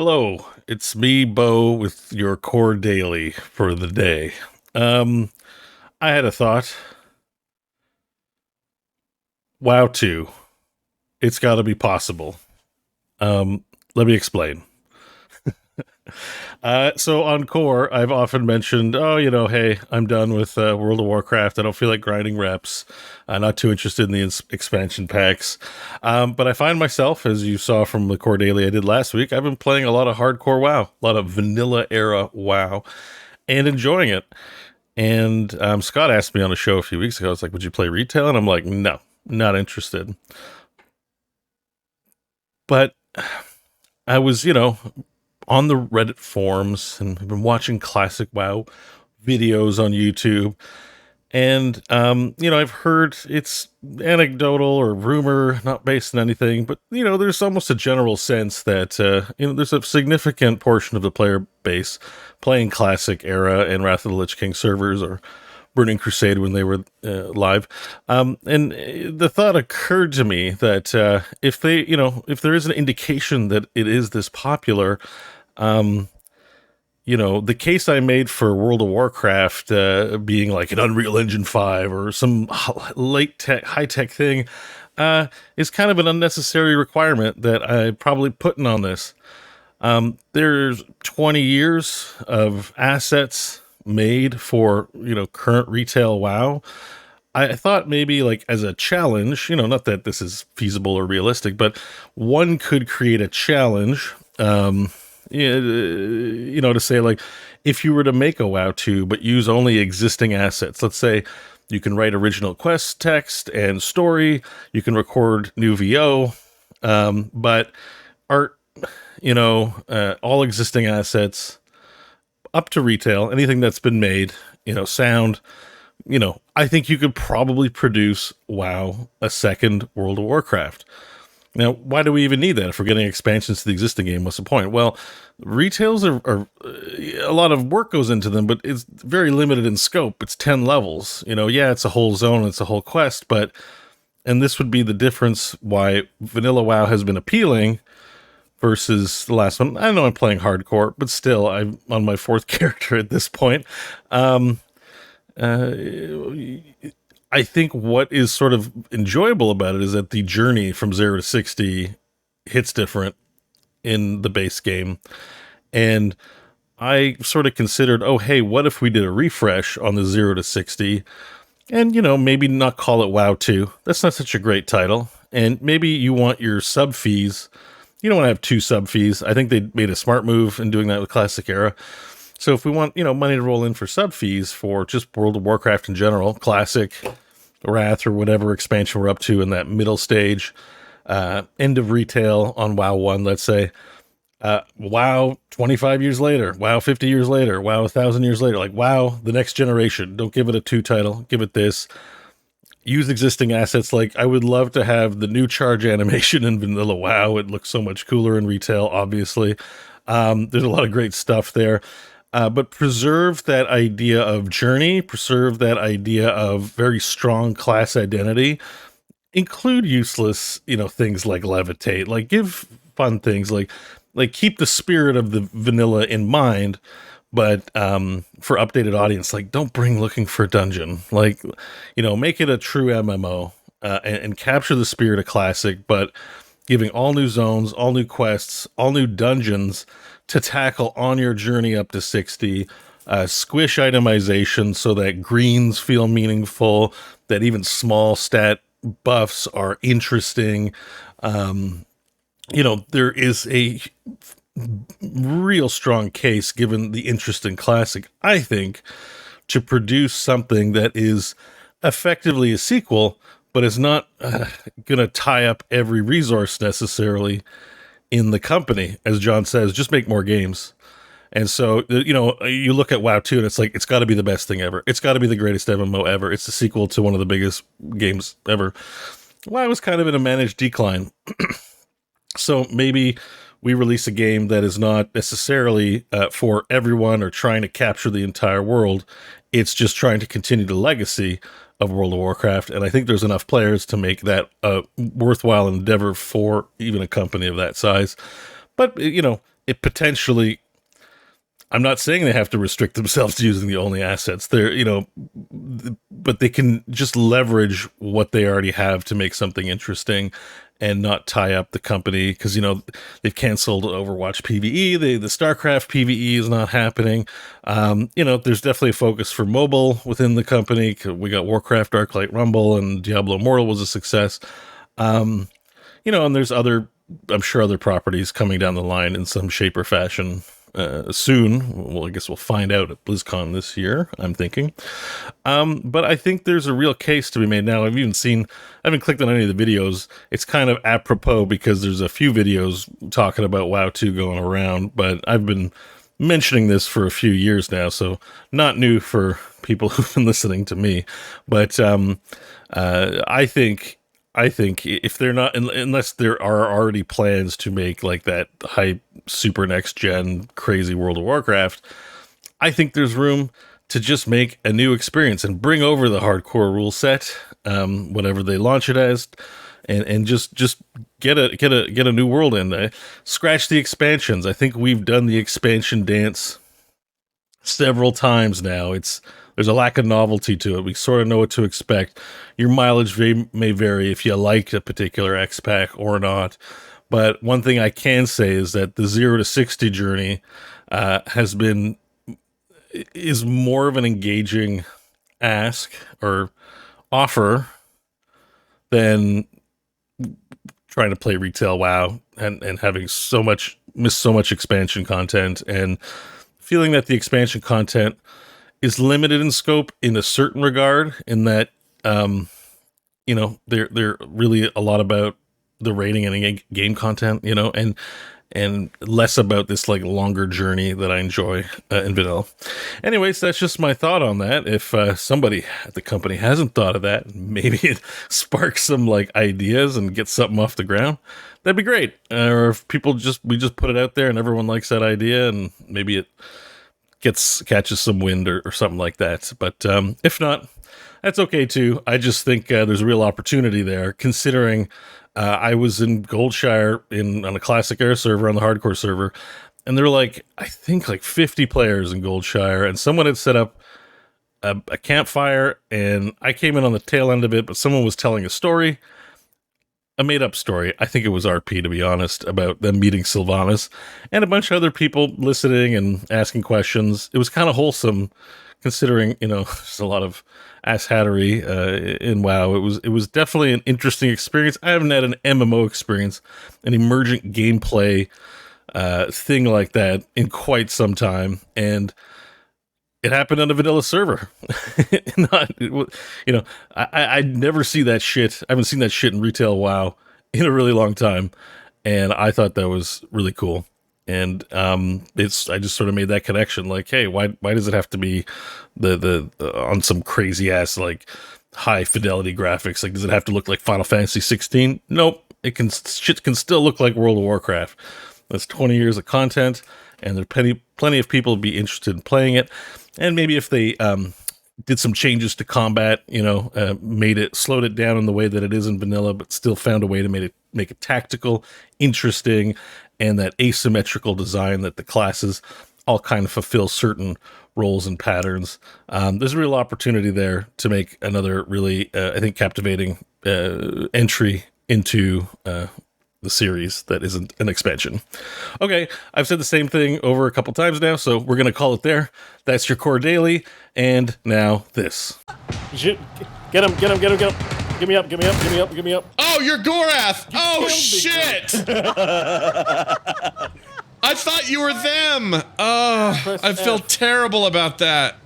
Hello, it's me, Beau, with your core daily for the day. Um, I had a thought. WoW 2. It's got to be possible. Um, Let me explain. So on core, I've often mentioned, hey, I'm done with World of Warcraft. I don't feel like grinding reps. I'm not too interested in the expansion packs. But I find myself, as you saw from the core daily I did last week, I've been playing a lot of hardcore WoW, a lot of vanilla era WoW, and enjoying it. And Scott asked me on a show a few weeks ago, I was like, would you play retail? And I'm like, no, not interested. But I was, on the Reddit forums and I've been watching classic WoW videos on YouTube. And, I've heard it's anecdotal or rumor, not based on anything, but, there's almost a general sense that, there's a significant portion of the player base playing classic era and Wrath of the Lich King servers or Burning Crusade when they were live. And the thought occurred to me that if there is an indication that it is this popular, um, the case I made for World of Warcraft being like an Unreal Engine 5 or some late tech, high tech thing is kind of an unnecessary requirement that I probably putting on this. There's 20 years of assets made for, current retail WoW. I thought maybe like as a challenge, not that this is feasible or realistic, but one could create a challenge, to say like, if you were to make a WoW 2, but use only existing assets, let's say you can write original quest text and story, you can record new VO, but art, all existing assets up to retail, anything that's been made, sound, I think you could probably produce WoW a second World of Warcraft. Now, why do we even need that? If we're getting expansions to the existing game, what's the point? Well, retails are a lot of work goes into them, but it's very limited in scope. It's 10 levels. Yeah, it's a whole zone, it's a whole quest, and this would be the difference why vanilla WoW has been appealing versus the last one. I know I'm playing hardcore, but still, I'm on my fourth character at this point. Um, uh, I think what is sort of enjoyable about it is that the journey from 0 to 60 hits different in the base game. And I sort of considered, oh, hey, what if we did a refresh on the 0 to 60 and, maybe not call it WoW 2? That's not such a great title. And maybe you want your sub fees. You don't want to have two sub fees. I think they made a smart move in doing that with Classic Era. So if we want, money to roll in for sub fees for just World of Warcraft in general, Classic, Wrath, or whatever expansion we're up to in that middle stage, end of retail on WoW 1, let's say, WoW 25 years later, WoW 50 years later, WoW 1,000 years later, like WoW the next generation. Don't give it a 2 title, give it this. Use existing assets. Like, I would love to have the new charge animation in vanilla WoW. It looks so much cooler in retail, obviously. There's a lot of great stuff there. But preserve that idea of journey, preserve that idea of very strong class identity, include useless, things like levitate, like give fun things, like keep the spirit of the vanilla in mind, but for updated audience, like don't bring looking for a dungeon, like, make it a true MMO, and capture the spirit of classic, but giving all new zones, all new quests, all new dungeons to tackle on your journey up to 60. Squish itemization so that greens feel meaningful, that even small stat buffs are interesting. There is a real strong case, given the interest in classic, I think, to produce something that is effectively a sequel, but is not going to tie up every resource necessarily in the company. As John says, just make more games. And so, you look at WoW 2 and it's like, it's got to be the best thing ever. It's got to be the greatest MMO ever. It's the sequel to one of the biggest games ever. WoW was kind of in a managed decline. So maybe we release a game that is not necessarily for everyone or trying to capture the entire world. It's just trying to continue the legacy of World of Warcraft. And I think there's enough players to make that a worthwhile endeavor for even a company of that size. But, it potentially, I'm not saying they have to restrict themselves to using the only assets. They're, but they can just leverage what they already have to make something interesting and not tie up the company. Because, they've canceled Overwatch PvE. The StarCraft PvE is not happening. There's definitely a focus for mobile within the company. We got Warcraft, Arclight Rumble, and Diablo Immortal was a success. And there's I'm sure other properties coming down the line in some shape or fashion soon. Well, I guess we'll find out at BlizzCon this year, I'm thinking. But I think there's a real case to be made now. I haven't clicked on any of the videos. It's kind of apropos because there's a few videos talking about WoW 2 going around, but I've been mentioning this for a few years now, so not new for people who've been listening to me. But I think if they're not, unless there are already plans to make like that hype super next gen crazy World of Warcraft, I think there's room to just make a new experience and bring over the hardcore rule set, whatever they launch it as, and just get a new world in. Scratch the expansions. I think we've done the expansion dance several times now. There's a lack of novelty to it. We sort of know what to expect. Your mileage may vary if you like a particular X-Pack or not. But one thing I can say is that the 0 to 60 journey is more of an engaging ask or offer than trying to play retail WoW and having missed so much expansion content, and feeling that the expansion content is limited in scope in a certain regard, in that they're really a lot about the rating and game content, and less about this like longer journey that I enjoy in vanilla. Anyways, that's just my thought on that. If somebody at the company hasn't thought of that, maybe it sparks some like ideas and gets something off the ground, that'd be great. Or if we just put it out there and everyone likes that idea, and maybe it catches some wind or something like that. But if not, that's okay too. I just think there's a real opportunity there, considering I was in Goldshire on a classic air server, on the hardcore server, and there were I think 50 players in Goldshire, and someone had set up a campfire, and I came in on the tail end of it, but someone was telling a story, a made-up story. I think it was RP, to be honest, about them meeting Sylvanas, and a bunch of other people listening and asking questions. It was kind of wholesome, considering, there's a lot of asshattery in WoW. It was definitely an interesting experience. I haven't had an MMO experience, an emergent gameplay thing like that in quite some time, and it happened on a vanilla server. I never see that shit. I haven't seen that shit in retail WoW in a really long time, and I thought that was really cool. And I just sort of made that connection, like, hey, why does it have to be the on some crazy ass like high fidelity graphics? Like, does it have to look like Final Fantasy 16? Nope. Shit can still look like World of Warcraft. That's 20 years of content, and there's plenty of people would be interested in playing it. And maybe if they did some changes to combat, slowed it down in the way that it is in vanilla, but still found a way to make it tactical, interesting, and that asymmetrical design that the classes all kind of fulfill certain roles and patterns. There's a real opportunity there to make another really, I think, captivating entry into the series that isn't an expansion. Okay, I've said the same thing over a couple times now, so we're going to call it there. That's your Core Daily, and now this. Get him. Give me up. Oh, you're Gorath! Oh, shit! I thought you were them! Oh, I feel terrible about that.